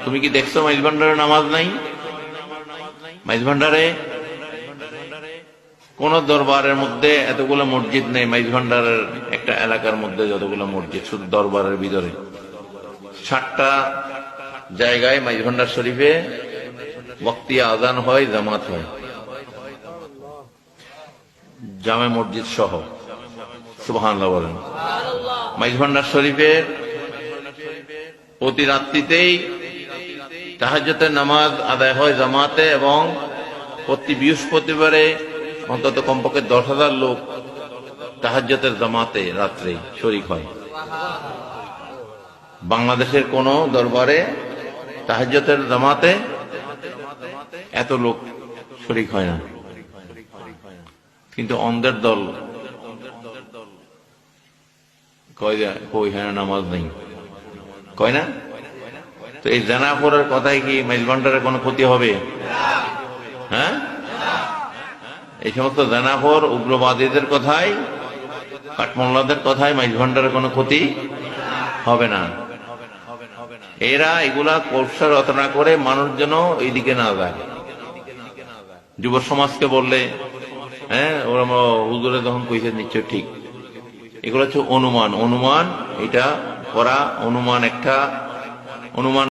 তুমি কি দেখছো মাইজ ভান্ডারে নামাজ নাই? মাইজ ভান্ডারে কোন দরবারের মধ্যে এতগুলো মসজিদ নেই। মাইজ ভান্ডারের একটা এলাকার মধ্যে যতগুলো মসজিদ, শুধু দরবারের ভিতরে 7টা জায়গায় মাইজ ভান্ডার শরীফে ওয়াক্তিয়া আযান হয়, জামাত হয়, জামে মসজিদ সহ। সুবহানাল্লাহ বলেন। মাইজ ভান্ডার শরীফের প্রতি রাত্রিতেই তাহাজ্জুদের নামাজ আদায় হয় জামাতে, এবং প্রতি বৃহস্পতিবারে অন্তত কমপক্ষে 10,000 লোক তাহাজ্জুদের জামাতে রাত্রে শরীক হয়। বাংলাদেশের কোন দরবারে তাহাজ্জুদের জামাতে এত লোক শরীক হয় না, কিন্তু অন্ধের দল কয় হ্যাঁ নামাজ নেই, কয় না? তো এই জানাফরের কথায় কি মাইজ ভান্ডারের কোনো ক্ষতি হবে? হ্যাঁ, এই সমস্ত জানাফর উগ্রবাদীদের কথায়, কাঠমোল্লাদের কথায় মাইজ ভান্ডারের কোনো ক্ষতি হবে না। এরা এগুলা কৌশল রচনা করে মানুষ যেন এইদিকে না যায়। যুব সমাজকে বললে হ্যাঁ ওরা হুজুরে যখন কইছে নিশ্চয় ঠিক, এগুলো হচ্ছে অনুমান। এটা করা অনুমান, একটা অনুমান।